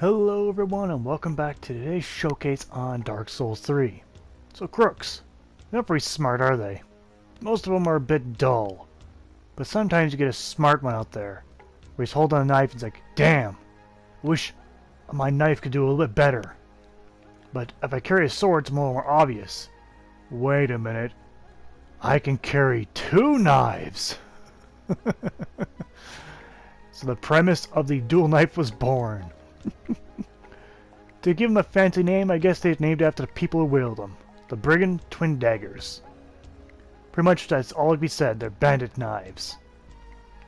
Hello everyone and welcome back to today's showcase on Dark Souls 3. So crooks, they're not very smart, are they? Most of them are a bit dull. But sometimes you get a smart one out there, where he's holding a knife and he's like, damn, I wish my knife could do a little bit better. But if I carry a sword, it's more obvious. Wait a minute, I can carry two knives! So the premise of the dual knife was born. To give them a fancy name, I guess they've named after the people who wield them. The Brigand Twindaggers. Pretty much that's all to be said, they're bandit knives.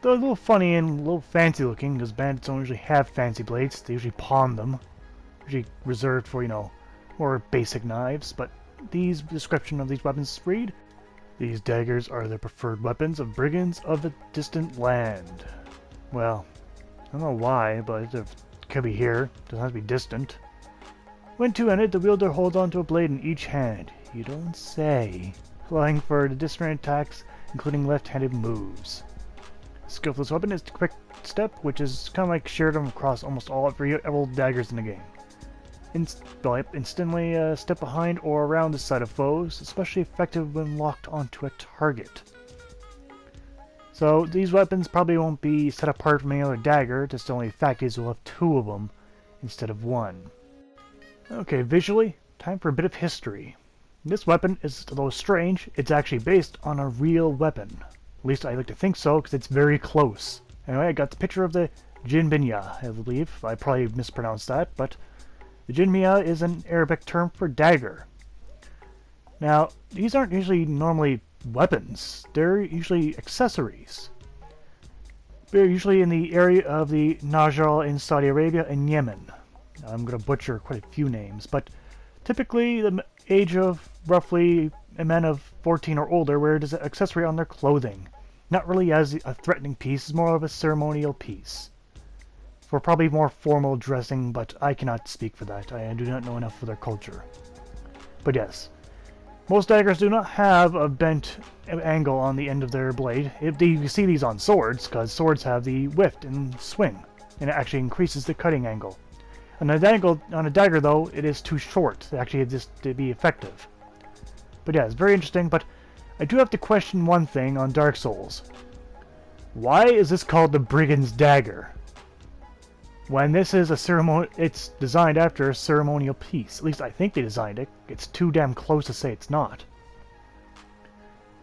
They're a little funny and a little fancy looking, because bandits don't usually have fancy blades, they usually pawn them. Usually reserved for, more basic knives, but these description of these weapons read, these daggers are the preferred weapons of brigands of a distant land. Well, I don't know why, but it could be here, doesn't have to be distant. When two-handed, the wielder holds onto a blade in each hand. You don't say. Allowing for the distant attacks, including left-handed moves. Skillful weapon is the quick step, which is kind of like shared across almost all daggers in the game. Instantly step behind or around the side of foes, especially effective when locked onto a target. So these weapons probably won't be set apart from any other dagger, just the only fact is we'll have two of them instead of one. Okay, visually, time for a bit of history. This weapon is, although strange, it's actually based on a real weapon. At least I like to think so, because it's very close. Anyway, I got the picture of the jinbinya, I believe. I probably mispronounced that, but the jinbinya is an Arabic term for dagger. Now, these aren't usually normally weapons. They're usually accessories. They're usually in the area of the Najal in Saudi Arabia and Yemen. I'm going to butcher quite a few names, but typically the age of roughly a men of 14 or older wear it as an accessory on their clothing. Not really as a threatening piece, it's more of a ceremonial piece. For probably more formal dressing, but I cannot speak for that. I do not know enough for their culture. But yes, most daggers do not have a bent angle on the end of their blade. You see these on swords, because swords have the whift and swing, and it actually increases the cutting angle. On a dagger, though, it is too short, actually, just to be effective. But yeah, it's very interesting, but I do have to question one thing on Dark Souls. Why is this called the Brigand's Dagger? When this is it's designed after a ceremonial piece. At least I think they designed it. It's too damn close to say it's not.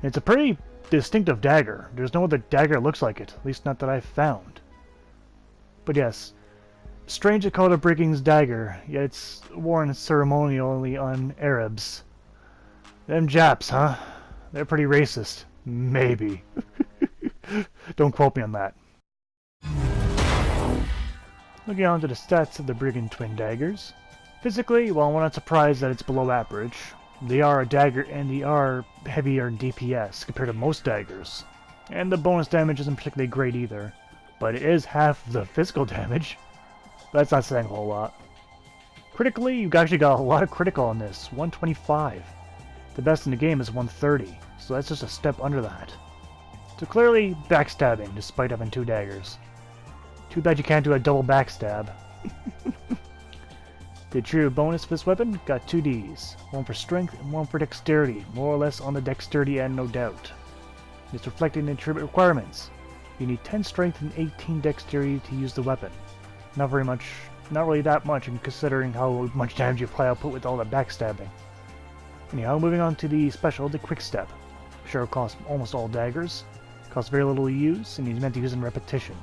It's a pretty distinctive dagger. There's no other dagger that looks like it, at least not that I've found. But yes, strange to call it a Brigand's Dagger, yet it's worn ceremonially on Arabs. Them Japs, huh? They're pretty racist. Maybe. Don't quote me on that. Looking on to the stats of the Brigand Twindaggers. Physically, well, we're not surprised that it's below average. They are a dagger and they are heavier in DPS compared to most daggers. And the bonus damage isn't particularly great either. But it is half the physical damage. That's not saying a whole lot. Critically, you've actually got a lot of critical on this. 125. The best in the game is 130, so that's just a step under that. So clearly, backstabbing, despite having two daggers. Too bad you can't do a double backstab. The true bonus for this weapon got 2 Ds. One for strength and one for dexterity, more or less on the dexterity end, no doubt. It's reflected in the attribute requirements. You need 10 strength and 18 dexterity to use the weapon. Not really that much in considering how much damage you probably output with all that backstabbing. Anyhow, moving on to the special, the quick step. Sure, it costs almost all daggers. Costs very little to use, and is meant to use in repetition.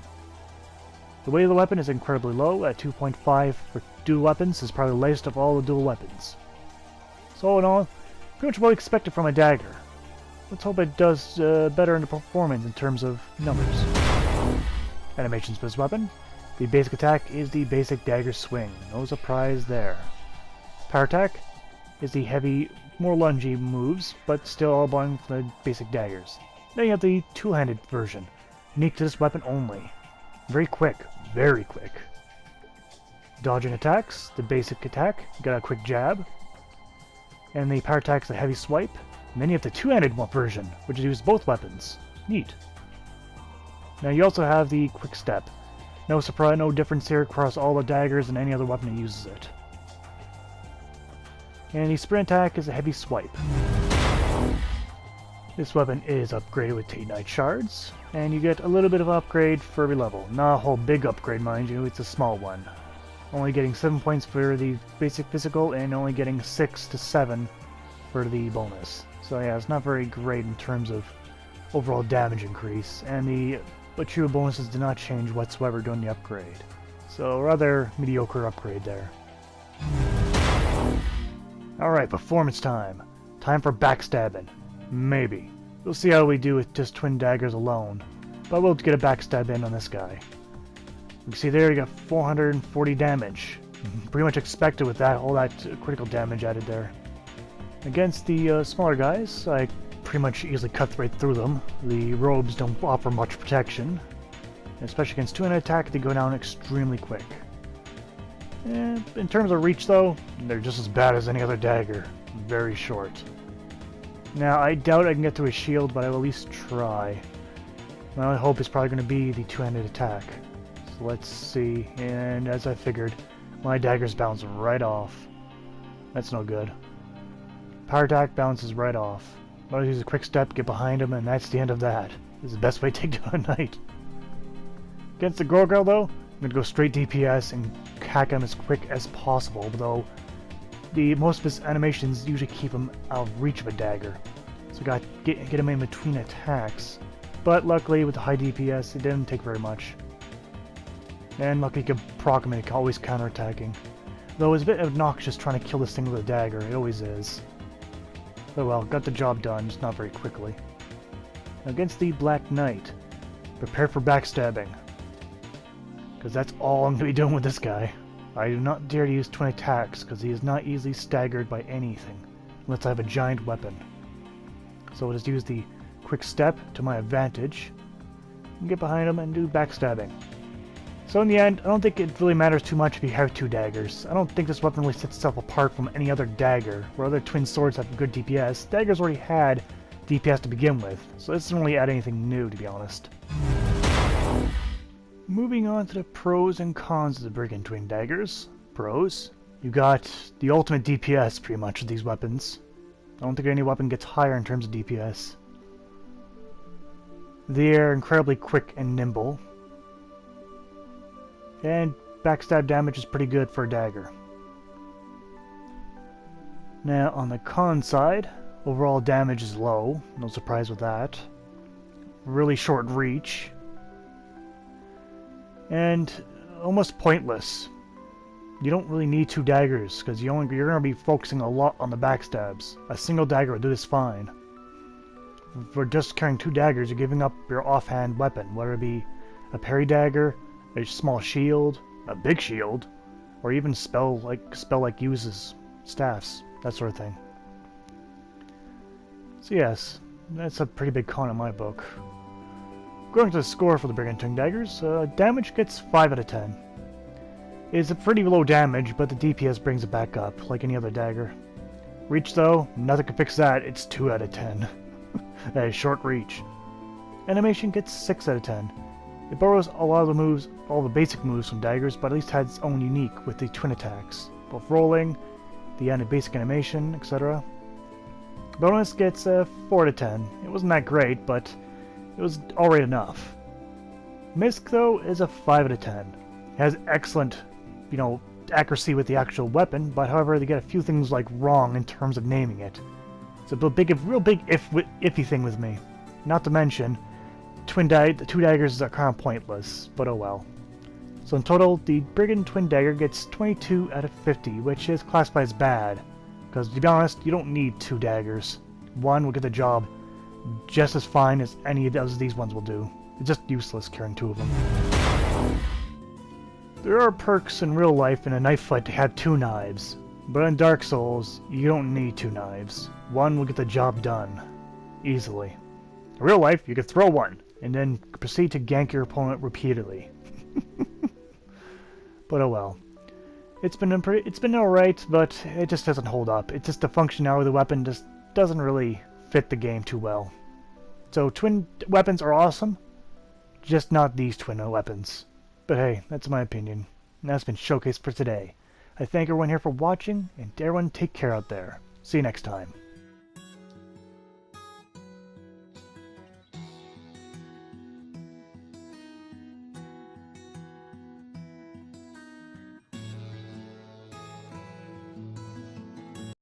The weight of the weapon is incredibly low, at 2.5 for dual weapons, is probably the lightest of all the dual weapons. So all in all, pretty much what we expected from a dagger. Let's hope it does better in the performance in terms of numbers. Animations for this weapon. The basic attack is the basic dagger swing, no surprise there. Power attack is the heavy, more lungy moves, but still all belong from the basic daggers. Then you have the two-handed version, unique to this weapon only. Very quick, very quick. Dodging attacks, the basic attack, you got a quick jab. And the power attack is a heavy swipe. And then you have the two-handed version, which uses both weapons. Neat. Now you also have the quick step. No surprise, no difference here across all the daggers and any other weapon that uses it. And the sprint attack is a heavy swipe. This weapon is upgraded with Titanite shards, and you get a little bit of upgrade for every level. Not a whole big upgrade, mind you, it's a small one. Only getting 7 points for the basic physical, and only getting 6 to 7 for the bonus. So yeah, it's not very great in terms of overall damage increase, and the Achievement bonuses did not change whatsoever during the upgrade. So rather mediocre upgrade there. Alright, performance time. Time for backstabbing. Maybe. We'll see how we do with just twin daggers alone. But we'll get a backstab in on this guy. You can see there you got 440 damage. Pretty much expected with that, all that critical damage added there. Against the smaller guys, I pretty much easily cut right through them. The robes don't offer much protection. Especially against two-handed attack, they go down extremely quick. In terms of reach though, they're just as bad as any other dagger. Very short. Now, I doubt I can get through his shield, but I will at least try. My only hope is probably going to be the two-handed attack. So let's see, and as I figured, my daggers bounce right off. That's no good. Power attack bounces right off. I'll use a quick step, get behind him, and that's the end of that. This is the best way to take down a knight. Against the Gorgel though, I'm going to go straight DPS and hack him as quick as possible, though most of his animations usually keep him out of reach of a dagger. So I got to get him in between attacks. But luckily with the high DPS it didn't take very much. And luckily he could proc him and always counterattacking. Though it's a bit obnoxious trying to kill this thing with a dagger, it always is. But well, got the job done, just not very quickly. Against the Black Knight, prepare for backstabbing. Because that's all I'm going to be doing with this guy. I do not dare to use twin attacks, because he is not easily staggered by anything, unless I have a giant weapon. So I'll just use the quick step to my advantage, and get behind him and do backstabbing. So in the end, I don't think it really matters too much if you have two daggers. I don't think this weapon really sets itself apart from any other dagger, where other twin swords have good DPS. Daggers already had DPS to begin with, so this doesn't really add anything new, to be honest. Moving on to the pros and cons of the Brigand Twindaggers. Pros, you got the ultimate DPS pretty much with these weapons. I don't think any weapon gets higher in terms of DPS. They're incredibly quick and nimble. And backstab damage is pretty good for a dagger. Now on the con side, overall damage is low, no surprise with that. Really short reach. And almost pointless. You don't really need two daggers, because you're going to be focusing a lot on the backstabs. A single dagger will do this fine. For just carrying two daggers, you're giving up your offhand weapon, whether it be a parry dagger, a small shield, a big shield, or even spell like uses staffs, that sort of thing. So yes, that's a pretty big con in my book. Going to the score for the Brigand Twindaggers, damage gets 5 out of 10. It's a pretty low damage, but the DPS brings it back up, like any other dagger. Reach though, nothing can fix that, it's 2 out of 10. That is short reach. Animation gets 6 out of 10. It borrows a lot of the moves, all the basic moves from daggers, but at least has its own unique with the twin attacks. Both rolling, the basic animation, etc. Bonus gets 4 out of 10. It wasn't that great, but it was alright enough. Misc, though, is a 5 out of 10. It has excellent, accuracy with the actual weapon, but however, they get a few things wrong in terms of naming it. It's a real big iffy thing with me. Not to mention, the two daggers are kind of pointless, but oh well. So in total, the Brigand Twindagger gets 22 out of 50, which is classified as bad. Because to be honest, you don't need two daggers. One will get the job just as fine as any of these ones will do. It's just useless carrying two of them. There are perks in real life in a knife fight to have two knives, but in Dark Souls, you don't need two knives. One will get the job done. Easily. In real life, you could throw one, and then proceed to gank your opponent repeatedly. But oh well. It's been alright, but it just doesn't hold up. It's just the functionality of the weapon just doesn't really fit the game too well. So twin weapons are awesome, just not these twin weapons. But hey, that's my opinion. And that's been Showcase for today. I thank everyone here for watching, and everyone take care out there. See you next time.